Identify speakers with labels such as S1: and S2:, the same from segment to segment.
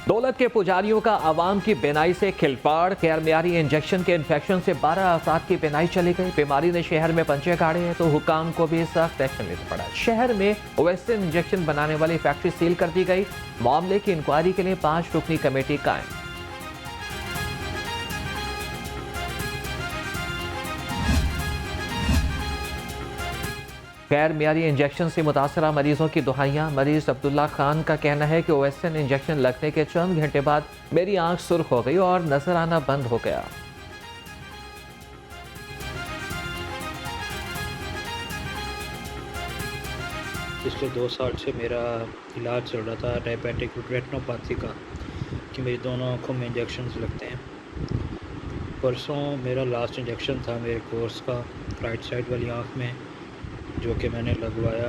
S1: दौलत के पुजारियों का आवाम की बेनाई से खिलवाड़। गैर मियारी इंजेक्शन के इन्फेक्शन से 12 अफराद की बेनाई चली गई। बीमारी ने शहर में पंचे गाड़े हैं तो हुकाम को भी सख्त एक्शन लेना पड़ा। शहर में वेस्टर्न इंजेक्शन बनाने वाली फैक्ट्री सील कर दी गई। मामले की इंक्वायरी के लिए 5 रुकनी कमेटी कायम। गैर मियारी इंजेक्शन से मुतासरा मरीजों की दुहाइयाँ। मरीज अब्दुल्ला खान का कहना है कि वेस्टर्न इंजेक्शन लगने के चंद घंटे बाद मेरी आंख सुर्ख हो गई और नजर आना बंद हो गया।
S2: पिछले 2 साल से मेरा इलाज चल रहा था डायबिटिक रेटिनोपैथी का, कि मेरी दोनों आँखों में इंजेक्शन्स लगते हैं। परसों मेरा लास्ट इंजेक्शन था मेरे कोर्स का, राइट साइड वाली आँख में, जो कि मैंने लगवाया।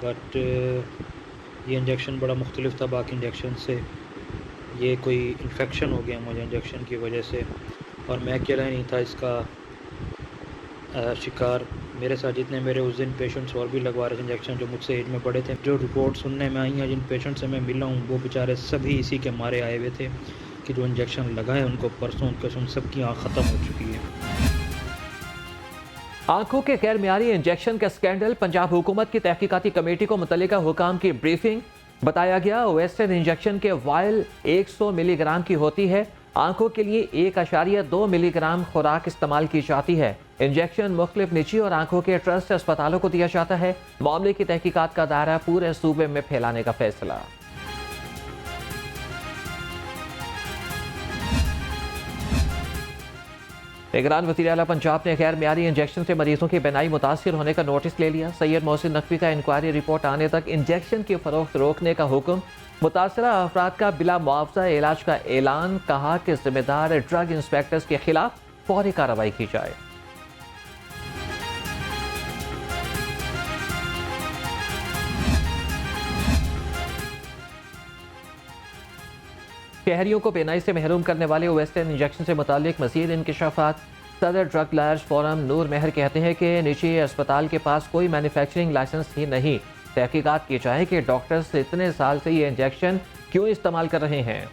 S2: बट ये इंजेक्शन बड़ा मुख्तलिफ था बाकी इंजेक्शन से। ये कोई इन्फेक्शन हो गया मुझे इंजेक्शन की वजह से, और मैं अकेला नहीं था इसका शिकार। मेरे साथ जितने मेरे उस दिन पेशेंट्स और भी लगवा रहे थे इंजेक्शन, जो मुझसे एज में बड़े थे। जो रिपोर्ट सुनने में आई हैं, जिन पेशेंट से मैं मिला हूँ, वो बेचारे सभी इसी के मारे आए हुए थे कि जो इंजेक्शन लगा है उनको परसों, उन सबकी आँख ख़त्म हो चुकी है।
S1: आंखों के गैर मियारी इंजेक्शन का स्कैंडल। पंजाब हुकूमत की तहकीकाती कमेटी को मुतल्लिका हुकाम की ब्रीफिंग। बताया गया वेस्टर्न इंजेक्शन के वायल 100 मिलीग्राम की होती है। आंखों के लिए 1.2 मिलीग्राम खुराक इस्तेमाल की जाती है। इंजेक्शन मुख्तलिफ निजी और आंखों के ट्रस्ट अस्पतालों को दिया जाता है। मामले की तहकीकात का दायरा पूरे सूबे में फैलाने का फैसला। निगरान वज़ीर आला पंजाब ने गैर मियारी इंजेक्शन से मरीजों की बेनाई मुतासिर होने का नोटिस ले लिया। सैयद मोहसिन नकवी का इंक्वायरी रिपोर्ट आने तक इंजेक्शन की फरोख्त रोकने का हुक्म। मुतासरा अफराद का बिला मुआवजा इलाज का ऐलान। कहा कि जिम्मेदार ड्रग इंस्पेक्टर्स के खिलाफ फौरी कार्रवाई की जाए। शहरियों को बेनाई से महरूम करने वाले वेस्टर्न इंजेक्शन से मुतालिक मज़ीद इंकशाफात। सदर ड्रग लायर्स फोरम नूर मेहर कहते हैं कि निजी अस्पताल के पास कोई मैन्युफैक्चरिंग लाइसेंस ही नहीं। तहकीकात की जाए कि डॉक्टर्स इतने साल से ये इंजेक्शन क्यों इस्तेमाल कर रहे हैं।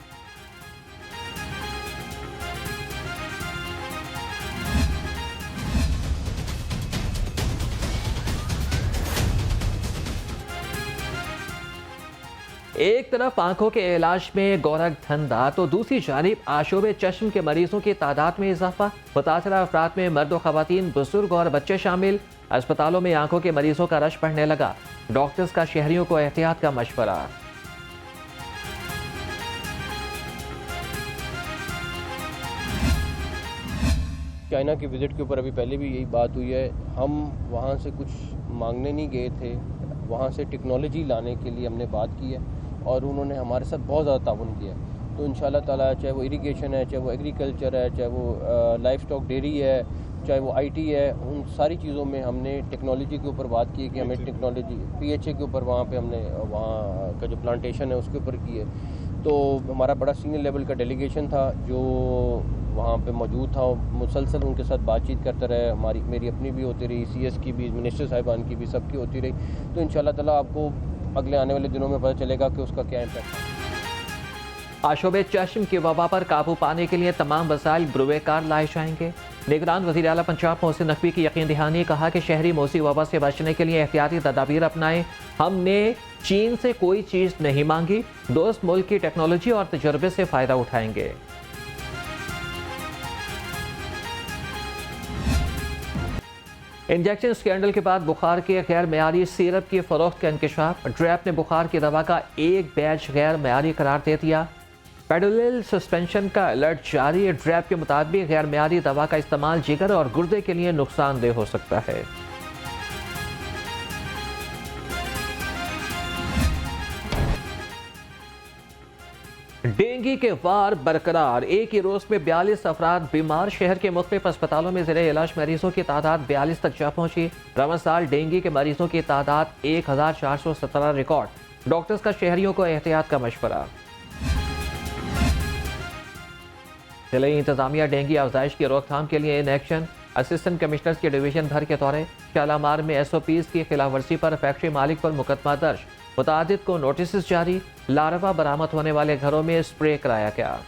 S1: एक तरफ आंखों के इलाज में गोरख धंधा तो दूसरी जानिब आशोबे चश्म के मरीजों की तादाद में इजाफा। मुतासरा अफराद में मर्द व खवातीन, बुजुर्ग और बच्चे शामिल। अस्पतालों में आंखों के मरीजों का रश बढ़ने लगा। डॉक्टर्स का शहरियों को एहतियात का मशवरा।
S3: चाइना की विज़िट के ऊपर अभी पहले भी यही बात हुई है। हम वहाँ से कुछ मांगने नहीं गए थे, वहाँ से टेक्नोलॉजी लाने के लिए हमने बात की है और उन्होंने हमारे साथ बहुत ज़्यादा ताउन किया है। तो इंशाल्लाह ताला, चाहे वो इरिगेशन है, चाहे वो एग्रीकल्चर है, चाहे वो लाइफ स्टॉक डेयरी है, चाहे वो आईटी है, उन सारी चीज़ों में हमने टेक्नोलॉजी के ऊपर बात की है कि हमें टेक्नोलॉजी पीएचए के ऊपर वहाँ पे हमने वहाँ का जो प्लांटेशन है उसके ऊपर की है। तो हमारा बड़ा सीनियर लेवल का डेलीगेशन था जो वहाँ पे मौजूद था, मुसलसल उनके साथ बातचीत करते रहे। मेरी अपनी भी होती रही, सीएस की भी, मिनिस्टर साहिबान की भी, सबकी होती रही। तो इंशाल्लाह ताला आपको अगले आने वाले दिनों में पता चलेगा कि उसका क्या इम्पैक्ट है।
S1: आशोबे चश्म की वबा पर काबू पाने के लिए तमाम वसाइल बुरुएकार लाए जाएंगे। निगरान वज़ीर आला पंजाब मोहसिन नकवी की यकीन दहानी। कहा कि शहरी मौसी वबा से बचने के लिए एहतियाती तदाबीर अपनाएं। हमने चीन से कोई चीज़ नहीं मांगी। दोस्त मुल्क की टेक्नोलॉजी और तजर्बे से फ़ायदा उठाएंगे। इंजेक्शन स्कैंडल के बाद बुखार के गैर मयारी सिरप की फरोख्त का इंकशाफ। ड्रैप ने बुखार की दवा का एक बैच गैर मयारी करार दे दिया। पेडोलिल सस्पेंशन का अलर्ट जारी। ड्रैप के मुताबिक गैर मयारी दवा का इस्तेमाल जिगर और गुर्दे के लिए नुकसानदेह हो सकता है। डेंगू के वार बरकरार। एक ही रोज में 42 अफराद बीमार। शहर के मुख्तलिफ अस्पतालों में ज़ेरे इलाज मरीजों की तादाद 42 तक जा पहुंची। रवां साल डेंगू के मरीजों की तादाद 1417 रिकॉर्ड। डॉक्टर्स का शहरियों को एहतियात का मशवरा। जिले इंतजामिया डेंगू अफजाइश की रोकथाम के लिए इन एक्शन। असिस्टेंट कमिश्नर्स के डिवीजन भर के दौरे। शालामार में SOPs की खिलाफ वर्जी पर फैक्ट्री मालिक पर मुकदमा दर्ज। मुतादिद को नोटिस जारी, लार्वा बरामद होने वाले घरों में स्प्रे कराया गया।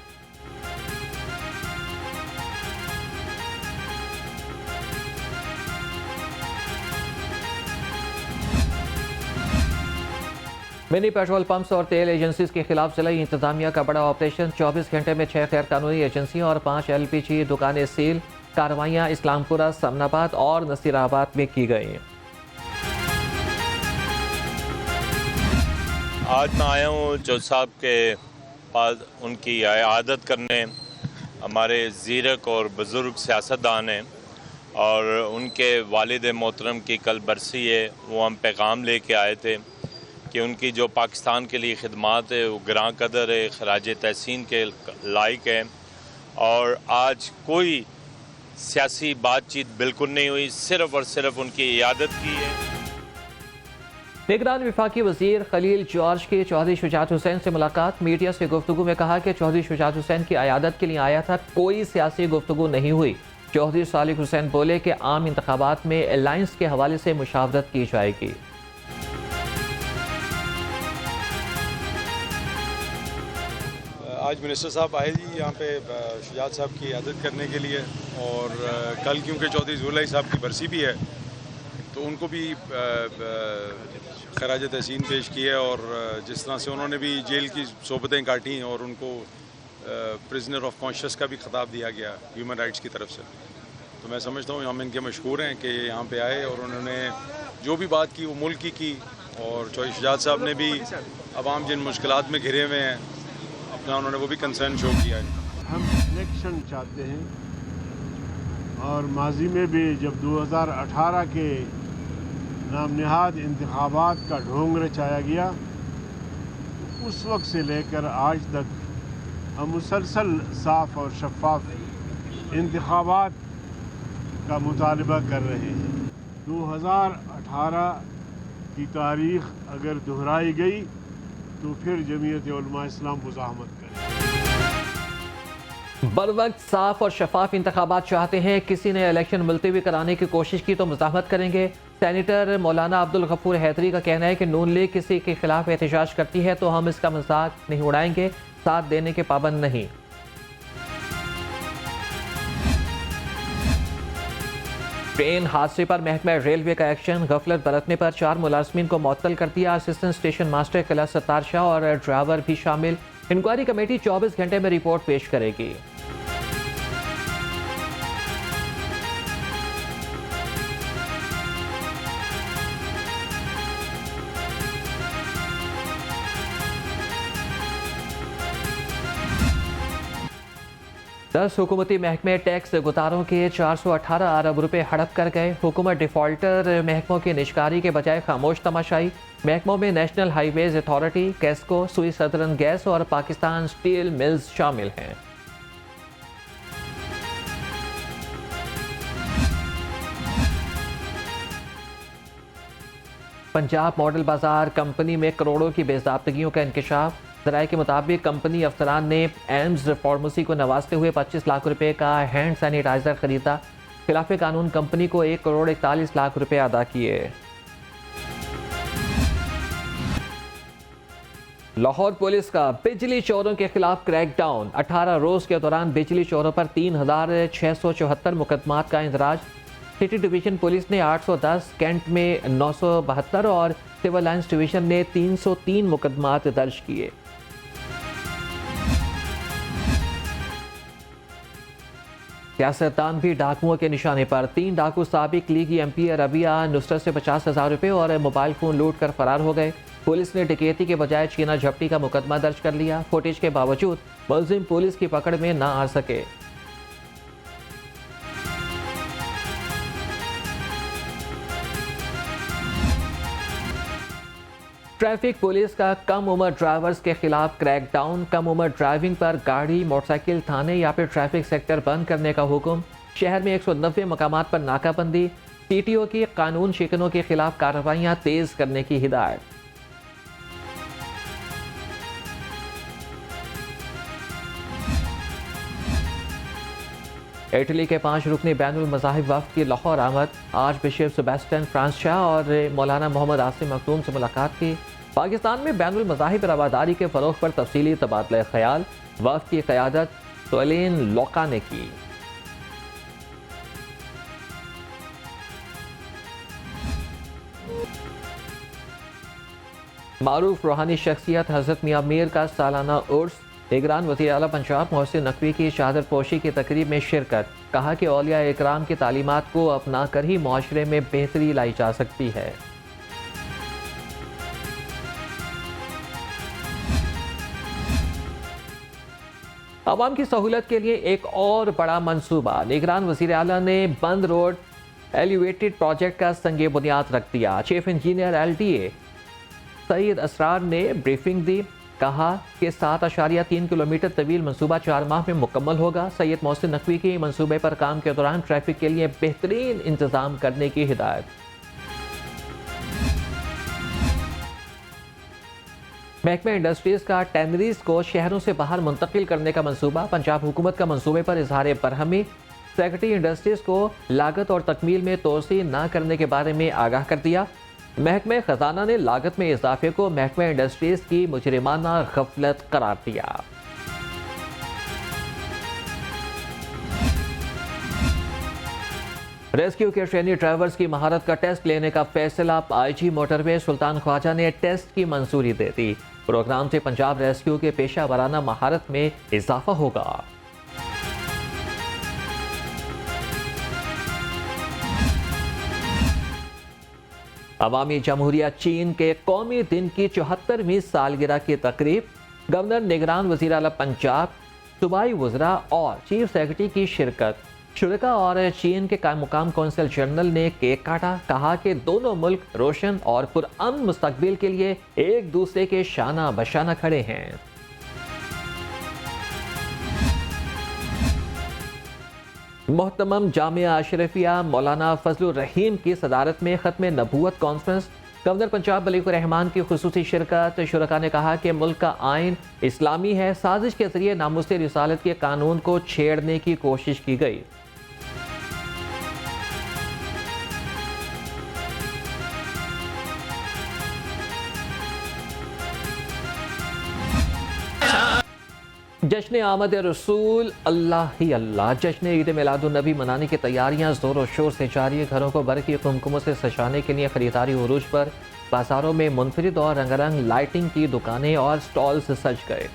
S1: मिनी पेट्रोल पंप्स और तेल एजेंसीज के खिलाफ जिला इंतजामिया का बड़ा ऑपरेशन। 24 घंटे में 6 गैर कानूनी एजेंसियों और 5 LPG दुकानें सील। कार्रवाइयां इस्लामपुरा, समनाबाद और नसीराबाद में की गई।
S4: आज मैं आया हूँ चौधरी साहब के पास उनकी आदत करने। हमारे ज़ीरक और बुज़ुर्ग सियासतदान हैं और उनके वालिद मोहतरम की कल बरसी है। वो हम पैगाम लेके आए थे कि उनकी जो पाकिस्तान के लिए खिदमात है वो ग्रां कदर है, खराज तहसीन के लायक है। और आज कोई सियासी बातचीत बिल्कुल नहीं हुई, सिर्फ़ और सिर्फ उनकी इयादत की है।
S1: निगरान वफाकी वज़ीर खलील जॉर्ज की चौधरी शुजात हुसैन से मुलाकात। मीडिया से गुफ्तगू में कहा कि चौधरी शुजात हुसैन की अयादत के लिए आया था, कोई सियासी गुफ्तगू नहीं हुई। चौधरी सालिक हुसैन बोले कि आम इंतखाबात में अलायंस के हवाले से मुशावरत की जाएगी।
S5: आज मिनिस्टर साहब आए जी यहाँ पे शुजात साहब की इयादत करने के लिए, और कल क्योंकि चौधरी ज़ुल्लाई साहब की बरसी भी है तो उनको भी खराज तहसीन पेश की है। और जिस तरह से उन्होंने भी जेल की सोबतें काटी और उनको प्रिजनर ऑफ कॉन्शियस का भी खिताब दिया गया ह्यूमन राइट्स की तरफ से, तो मैं समझता हूँ हम इनके मशहूर हैं कि यहाँ पे आए और उन्होंने जो भी बात की वो मुल्क की। और चौधरी शुजात साहब ने भी अवाम जिन मुश्किलात में घिरे हुए हैं अपना उन्होंने वो भी कंसर्न शो किया है।
S6: हम इलेक्शन चाहते हैं और माजी में भी जब 2018 के नामनहाद इंतखाबात का ढोंग रचाया गया उस वक्त से लेकर आज तक हम मुसलसल साफ और शफाफ इंतखाबात का मुतालबा कर रहे हैं। 2018 की तारीख अगर दोहराई गई तो फिर जमीयत उलमा इस्लाम मुज़ाहमत करे।
S1: बरवक्त साफ और शफाफ इंतखाबात चाहते हैं। किसी ने इलेक्शन मुलतवी कराने की कोशिश की तो मुज़ाहमत करेंगे। सेनेटर मौलाना अब्दुल गफूर हैदरी का कहना है कि नून लीग किसी के खिलाफ एहतजाज करती है तो हम इसका मजाक नहीं उड़ाएंगे, साथ देने के पाबंद नहीं। ट्रेन हादसे पर महकमा रेलवे का एक्शन। गफलत बरतने पर 4 मुलाजमीन को मुअत्तल कर दिया। असिस्टेंट स्टेशन मास्टर किला सत्तार शाह और ड्राइवर भी शामिल। इंक्वायरी कमेटी 24 घंटे में रिपोर्ट पेश करेगी। दस हुकूमती महकमे टैक्स गुजारों के 418 अरब रुपए हड़प कर गए। हुकूमत डिफॉल्टर महकमों की निष्कारी के बजाय खामोश तमाशाई। महकमों में नेशनल हाईवेज अथॉरिटी, कैस्को, सुई सदरन गैस और पाकिस्तान स्टील मिल्स शामिल हैं। पंजाब मॉडल बाजार कंपनी में करोड़ों की बेज़ाब्तगियों का इंकशाफ। ज़राए के मुताबिक कंपनी अफसरान ने एम्स फार्मेसी को नवाजते हुए 25 लाख रुपए का हैंड सैनिटाइजर खरीदा। खिलाफ कानून कंपनी को 1 करोड़ 41 लाख रुपए अदा किए। लाहौर पुलिस का बिजली चोरों के खिलाफ क्रैकडाउन। 18 रोज के दौरान बिजली चोरों पर 3674 मुकदमात का इंदराज। सिटी डिवीजन पुलिस ने 810, कैंट में 972 और सिविल लाइंस डिवीजन ने 303 मुकदमात दर्ज किए। सियासतदान भी डाकुओं के निशाने पर। 3 डाकू साबिक लीगी MP रबिया नुसरत से 50,000 रुपये और मोबाइल फोन लूट कर फरार हो गए। पुलिस ने डकैती के बजाय छीना झपटी का मुकदमा दर्ज कर लिया। फुटेज के बावजूद मुलजिम पुलिस की पकड़ में न आ सके। ट्रैफिक पुलिस का कम उम्र ड्राइवर्स के खिलाफ क्रैकडाउन। कम उम्र ड्राइविंग पर गाड़ी, मोटरसाइकिल थाने या फिर ट्रैफिक सेक्टर बंद करने का हुक्म। शहर में 190 मकामात पर नाकाबंदी। TTO की कानून शिकनों के खिलाफ कार्रवाइयां तेज करने की हिदायत। इटली के 5 रुकनी बैनुल मज़ाहिब वफ़द की लाहौर आमद। आज बिशप सेबेस्टियन फ्रांस शाह और मौलाना मोहम्मद आसिम मखदूम से मुलाकात की। पाकिस्तान में बैनुल मज़ाहिब रवादारी के फ़रोग़ पर तफसीली तबादला ख्याल, वफ़द की क़यादत तोलेन लोका ने की। मारूफ रूहानी शख्सियत हज़रत मियां मीर का सालाना उर्स, निगरान वज़ीर आला पंजाब मोहसिन नकवी की शहादत पोशी की तकरीब में शिरकत। कहा कि औलिया इकराम की तालीमात को अपना कर ही मुआशरे में बेहतरी लाई जा सकती है। आवाम की सहूलत के लिए एक और बड़ा मंसूबा, निगरान वज़ीर आला ने बंद रोड एलिवेटेड प्रोजेक्ट का संगे बुनियाद रख दिया। Chief engineer LTA Saeed Asrar ने ब्रीफिंग दी। कहा कि 7.3 किलोमीटर तवील मंसूबा 4 माह में मुकम्मल होगा। सैयद मोहसिन नकवी की मंसूबे पर काम के दौरान ट्रैफिक के लिए बेहतरीन इंतजाम करने की हिदायत। महकमा इंडस्ट्रीज का टैनरीज को शहरों से बाहर मुंतकिल करने का मंसूबा, पंजाब हुकूमत का मंसूबे पर इजहार बरहमी। सेक्रेटरी इंडस्ट्रीज को लागत और तकमील में तोसी न करने के बारे में आगाह कर दिया। महकमा खजाना ने लागत में इजाफे को महकमा इंडस्ट्रीज की मुजरिमाना गफलत करार दिया। रेस्क्यू के ट्रेनी ड्राइवर्स की महारत का टेस्ट लेने का फैसला, IG मोटरवे सुल्तान ख्वाजा ने टेस्ट की मंजूरी दे दी। प्रोग्राम से पंजाब रेस्क्यू के पेशा वराना महारत में इजाफा होगा। अवामी जमहूरिया चीन के कौमी दिन की 74वीं सालगिरह की तकरीब, गवर्नर, निगरान वज़ीर आला पंजाब, सूबाई वज़रा और चीफ सेक्रेटरी की शिरकत। शुरका और चीन के मुकाम कौंसल जनरल ने केक काटा। कहा कि दोनों मुल्क रोशन और पुरअमन मुस्तकबिल के लिए एक दूसरे के शाना बशाना खड़े हैं। मोहतरम जामिया अशरफिया मौलाना फजलुर रहीम की सदारत में खत्म नबूवत कॉन्फ्रेंस, गवर्नर पंजाब मलिकुर रहमान की खुसूसी शिरकत। शुरका ने कहा कि मुल्क का आइन इस्लामी है, साजिश के जरिए नामुस रिसालत के कानून को छेड़ने की कोशिश की गई। जश्न आमद रसूल अल्लाह ही अल्लाह, जश्न ईद मिलादुन नबी मनाने की तैयारियां जोरों शोर से जारी है। घरों को बरकी कुमकुमों से सजाने के लिए खरीदारी उरूज पर। बाजारों में मुनफरिद और रंगारंग लाइटिंग की दुकानें और स्टॉल्स सज गए।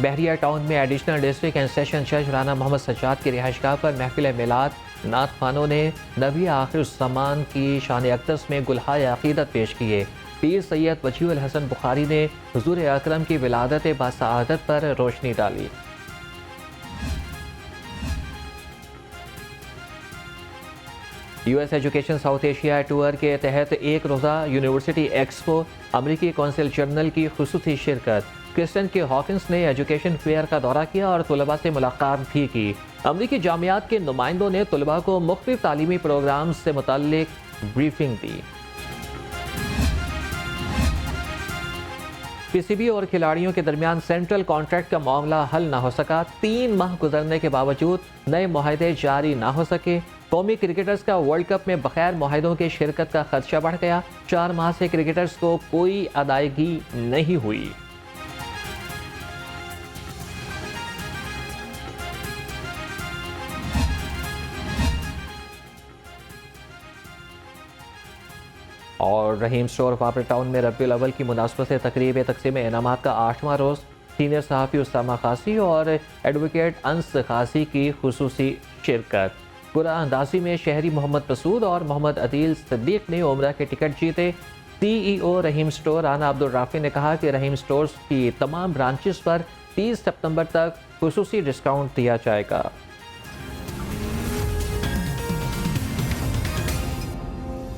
S1: बहरिया टाउन में एडिशनल डिस्ट्रिक्ट एंड सेशन जज राना मोहम्मद सज्जाद की रिहाइशगाह पर महफिल मिलाद नात खानों ने नबी आखिर ज़मान की शान अक़दस में गुलहाए अक़ीदत पेश किए। पीर सैयद वजीहुल हसन बुखारी ने हुज़ूर अकरम की विलादत बासआदत पर रोशनी डाली। US education south Asia tour के तहत एक रोज़ा यूनिवर्सिटी एक्सपो, अमरीकी कौंसिल जनरल की खुसूसी शिरकत। क्रिस्टन के हॉकिंस ने एजुकेशन फेयर का दौरा किया और तुलबा से मुलाकात भी की। अमरीकी जामियात के नुमाइंदों ने तुलबा को मुख्तलिफ तालीमी प्रोग्राम से मुताल्लिक ब्रीफिंग दी। PCB और खिलाड़ियों के दरमियान सेंट्रल कॉन्ट्रैक्ट का मामला हल न हो सका। 3 माह गुजरने के बावजूद नए मुआहदे जारी न हो सके। कौमी क्रिकेटर्स का वर्ल्ड कप में बगैर मुआहदों के शिरकत का खदशा बढ़ गया। 4 माह से क्रिकेटर्स को कोई अदायगी नहीं हुई। और रहीम स्टोर वापरा टाउन में रबीउल अव्वल की मुनासबत से तकरीब तकसीम इनामात का 8वां रोज़। सीनियर सहाफ़ी उसामा खासी और एडवोकेट अंस खासी की खुसूसी शिरकत। पूरा अंदाजी में शहरी मोहम्मद मसूद और मोहम्मद अदील सिद्दीक ने उम्रा के टिकट जीते। CEO रहीम स्टोर राना अब्दुल राफी ने कहा कि रहीम स्टोर्स की तमाम ब्रांचेस पर 30 सितंबर तक खुसूसी डिस्काउंट दिया जाएगा।